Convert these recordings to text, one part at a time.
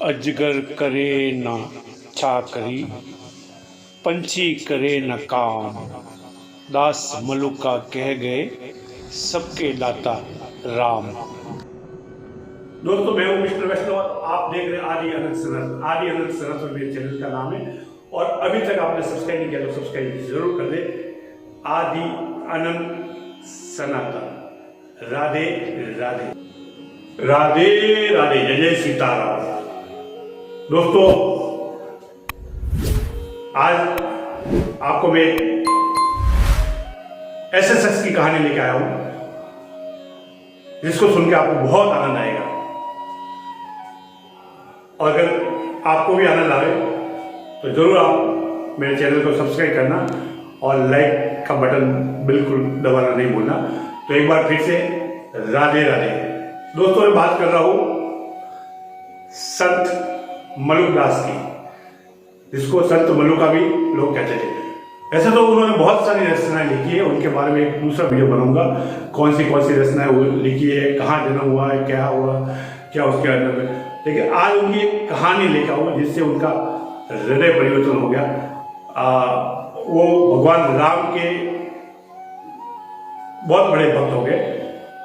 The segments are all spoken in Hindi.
अजगर करे न चाकरी, पंछी करे न काम, दास मलुका कह गए सबके लाता राम। दोस्तों, मैं हूं मिस्टर वैष्णव और आप देख रहे हैं आदि अनंत सनातन। आदि अनंत सनातन मेरे चैनल का नाम है और अभी तक आपने सब्सक्राइब नहीं किया तो सब्सक्राइब जरूर कर दे। आदि अनंत सनातन। राधे राधे राधे राधे, जय जय सीताराम। दोस्तों, आज आपको मैं ऐसे शख्स की कहानी लेके आया हूं जिसको सुन के आपको बहुत आनंद आएगा। और अगर आपको भी आनंद आए तो जरूर आप मेरे चैनल को सब्सक्राइब करना और लाइक का बटन बिल्कुल दबाना नहीं भूलना। तो एक बार फिर से राधे राधे। दोस्तों, मैं बात कर रहा हूं संत मलुकदास की, जिसको संत मलुका भी लोग कहते थे। ऐसे तो उन्होंने बहुत सारी रचनाएं लिखी है, उनके बारे में एक दूसरा वीडियो बनाऊंगा। कौन सी रचनाएं वो लिखी है, कहाँ जन्म हुआ है, क्या हुआ, क्या उसके अंदर में। लेकिन आज उनकी एक कहानी लेकर आऊँ जिससे उनका हृदय परिवर्तन हो गया। वो भगवान राम के बहुत बड़े भक्त हो गए।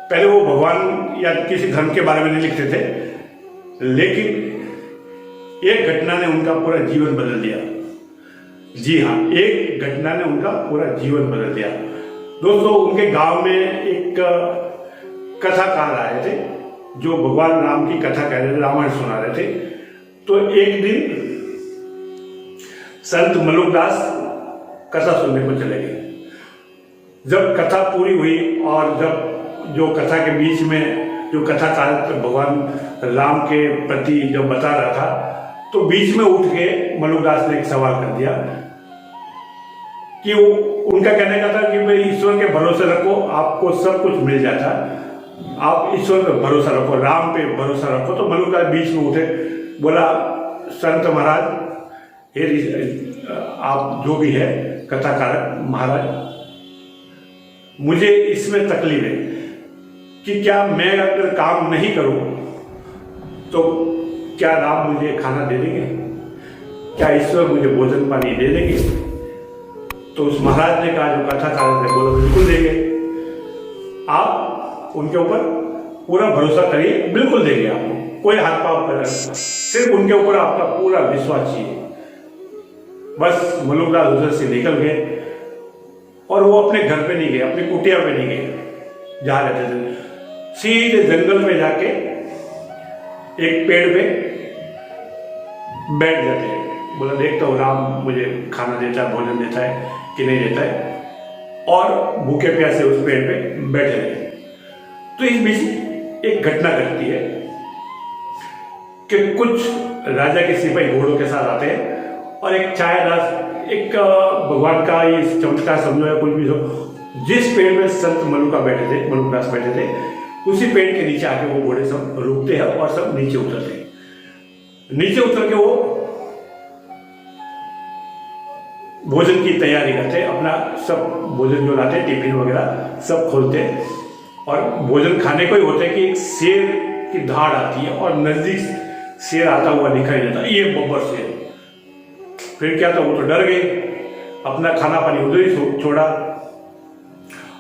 पहले वो भगवान या किसी धर्म के बारे में नहीं लिखते थे, लेकिन एक घटना ने उनका पूरा जीवन बदल दिया। जी हाँ, एक घटना ने उनका पूरा जीवन बदल दिया। दोस्तों, उनके गांव में एक कथाकार आए थे जो भगवान राम की कथा कह रहे थे, रामायण सुना रहे थे। तो एक दिन संत मलुकदास कथा सुनने को चले गए। जब कथा पूरी हुई और जब जो कथा के बीच में जो कथाकार भगवान राम के प्रति जो बता रहा था, तो बीच में उठ के मलुकदास ने एक सवाल कर दिया कि उनका कहने का था कि भाई ईश्वर के भरोसे रखो, आपको सब कुछ मिल जाता है। आप ईश्वर पे भरोसा रखो, राम पे भरोसा रखो। तो मलुकदास बीच में उठे, बोला, संत महाराज, आप जो भी है कथाकारक महाराज, मुझे इसमें तकलीफ है कि क्या मैं अगर काम नहीं करूं तो क्या राम मुझे खाना दे देंगे, क्या ईश्वर मुझे भोजन पानी दे देंगे। तो उस महाराज ने कहा, जो कथाकार ने बोला, बिल्कुल देंगे, आप उनके ऊपर पूरा भरोसा करिए, बिल्कुल देंगे आपको, कोई हाथ पांव कर, सिर्फ उनके ऊपर आपका पूरा विश्वास चाहिए। बस मलुकदास उधर से निकल गए और वो अपने घर पे नहीं गए, अपनी कुटिया पे नहीं गए जहां रहते थे। सीधे जंगल में जाके एक पेड़ पे बैठ जाते हैं। बोला, देखता हूँ राम मुझे खाना देता है, भोजन देता है कि नहीं देता है। और भूखे प्यासे उस पेड़ पे बैठे रहे। तो इस बीच एक घटना घटती है कि कुछ राजा के सिपाही घोड़ों के साथ आते हैं और एक छायादार, एक भगवान का ये चमत्कार समझो या कुछ भी हो, जिस पेड़ में संत मलुकदास बैठे थे, उसी पेड़ के नीचे आके वो घोड़े सब रुकते हैं और सब नीचे उतरते हैं। नीचे उतर के वो भोजन की तैयारी करते हैं। अपना सब भोजन जो लाते हैं, टिफिन वगैरह सब खोलते हैं और भोजन खाने को ही होता है कि एक शेर की धाड़ आती है और नजदीक शेर आता हुआ दिखाई देता है, ये बब्बर शेर। फिर क्या था, वो तो डर गए, अपना खाना पानी उधर ही छोड़ा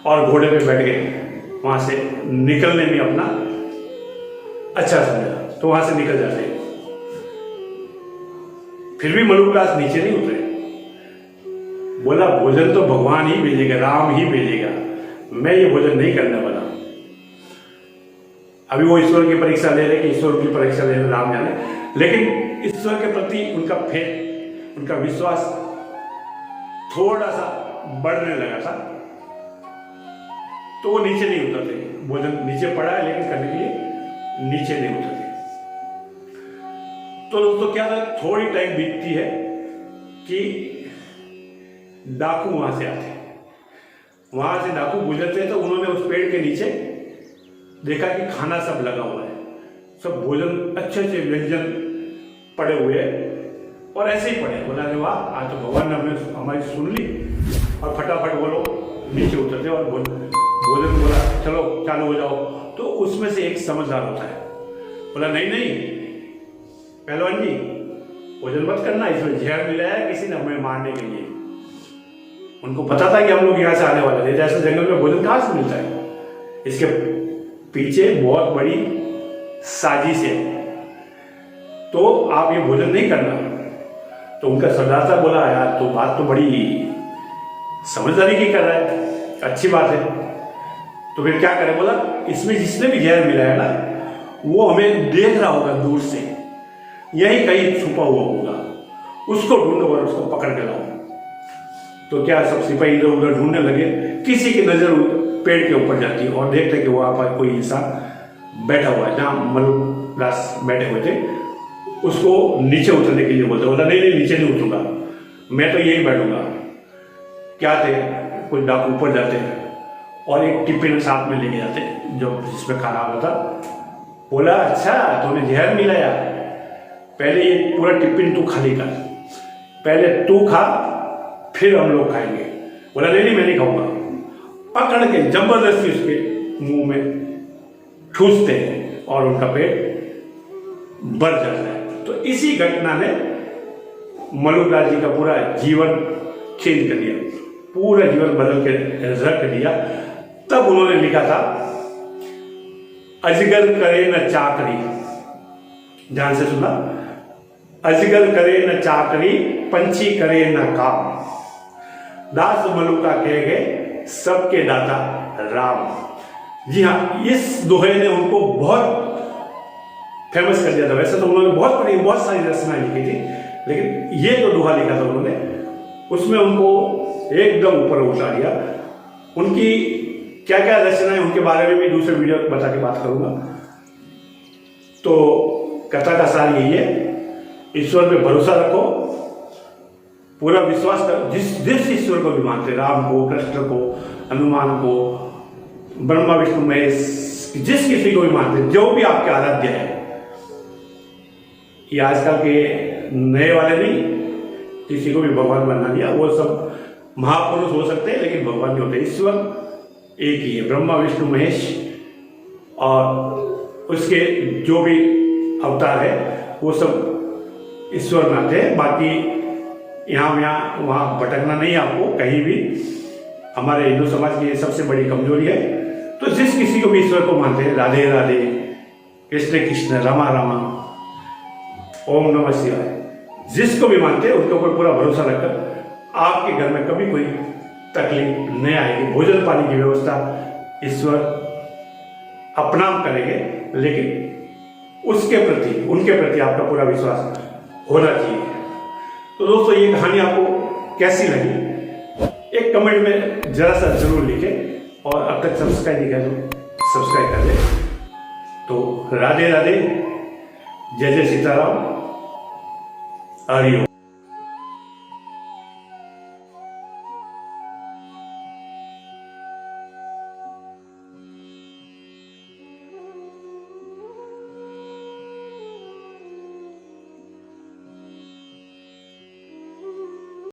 और घोड़े पे बैठ गए। वहां से निकलने में अपना अच्छा समझा तो वहां से निकल जाते हैं। फिर भी मलुकदास नीचे नहीं उतरे। बोला, भोजन तो भगवान ही भेजेगा, राम ही भेजेगा, मैं ये भोजन नहीं करने वाला। अभी वो ईश्वर की परीक्षा ले रहे कि ईश्वर की परीक्षा ले रहे, राम जाने। लेकिन ईश्वर के प्रति उनका फेथ, उनका विश्वास थोड़ा सा बढ़ने लगा था। तो वो नीचे नहीं उतरते। भोजन नीचे पड़ा है लेकिन करने के लिए नीचे नहीं उतरते। तो दोस्तों, क्या था, थोड़ी टाइम बीतती है कि डाकू वहां से आते हैं। वहां से डाकू गुजरते तो उन्होंने उस पेड़ के नीचे देखा कि खाना सब लगा हुआ है, सब भोजन अच्छे अच्छे व्यंजन पड़े हुए हैं और ऐसे ही पड़े। बोला, वाह, आज तो भगवान ने हमारी सुन ली। और फटाफट वो लोग नीचे उतरते और भोजन बोला, चलो चालू हो जाओ। तो उसमें से एक समझदार होता है, बोला, नहीं नहीं, पहलवान जी भोजन मत करना, इसमें जहर मिला है किसी ने हमें मारने के लिए। उनको पता था कि हम लोग यहाँ से आने वाले थे, जैसे जंगल में भोजन कहाँ से मिलता है, इसके पीछे बहुत बड़ी साजिश है, तो आप ये भोजन नहीं करना। तो उनका सरदार साहब बोला यार तो बात तो बड़ी समझदारी की कर रहा है, अच्छी बात है, तो फिर क्या करें। बोला इसमें जिसने भी जहर मिला है ना वो हमें देख रहा होगा दूर से, यही कहीं छुपा हुआ होगा, उसको ढूंढो और उसको पकड़ के लाओ। तो क्या सब सिपाही इधर उधर ढूंढने लगे, किसी की नजर पेड़ के ऊपर जाती है और देखते कि वहां पर कोई इंसान बैठा हुआ है, जहाँ मलुकदास बैठे हुए थे। उसको नीचे उतरने के लिए बोला नहीं नहीं नीचे नहीं उतरूंगा, मैं तो यही बैठूंगा। क्या थे, कुछ डाकू ऊपर जाते हैं और एक टिफिन साथ में लेके जाते जो जिसमें खाना होता था। बोला अच्छा तूने जहर मिलाया, पहले ये पूरा टिफिन तू खाली कर, पहले तू खा फिर हम लोग खाएंगे। बोला नहीं मैं नहीं खाऊंगा। पकड़ के जबरदस्ती उसके मुंह में ठूसते हैं और उनका पेट भर जाता है। तो इसी घटना ने मलुकदास जी का पूरा जीवन चेंज कर दिया, पूरा जीवन बदल के रख दिया। तब उन्होंने लिखा था अजगर करे न चाकरी, ध्यान से सुना, अजगर करे न चाकरी पंछी करे न काम, दास मलुका कह गए सबके दाता राम। जी हाँ, इस दोहे ने उनको बहुत फेमस कर दिया था। वैसे तो उन्होंने बहुत सारी रचनाएं लिखी थी, लेकिन ये जो दोहा लिखा था उन्होंने, उसमें उनको एकदम ऊपर उठा दिया। उनकी क्या क्या रचनाएं, उनके बारे में भी दूसरे वीडियो बता के बात करूंगा। तो कथा का सार यही है, ईश्वर पे भरोसा रखो, पूरा विश्वास करो। जिस ईश्वर को भी मानते, राम को, कृष्ण को, हनुमान को, ब्रह्मा विष्णु महेश, जिस किसी को भी मानते, जो भी आपके आराध्य है, ये आजकल के नए वाले नहीं, किसी को भी भगवान बना दिया। वो सब महापुरुष हो सकते हैं लेकिन भगवान नहीं होते। ईश्वर एक ही है, ब्रह्मा विष्णु महेश, और उसके जो भी अवतार है वो सब ईश्वर में आते हैं। बाकी यहाँ वहाँ भटकना नहीं है आपको कहीं भी। हमारे हिंदू समाज की सबसे बड़ी कमजोरी है। तो जिस किसी को भी ईश्वर को मानते हैं, राधे राधे, कृष्ण कृष्ण, रामा रामा, ओम नमः शिवाय, जिसको भी मानते हैं उनके ऊपर पूरा भरोसा रखकर आपके घर में कभी कोई तकलीफ नहीं आएगी। भोजन पानी की व्यवस्था ईश्वर अपना करेंगे, लेकिन उसके प्रति, उनके प्रति आपका पूरा विश्वास होना चाहिए। तो दोस्तों ये कहानी आपको कैसी लगी एक कमेंट में जरा सा जरूर लिखें, और अब तक सब्सक्राइब नहीं किया तो सब्सक्राइब कर दें। तो राधे राधे, जय जय सीताराम, हरि ओम।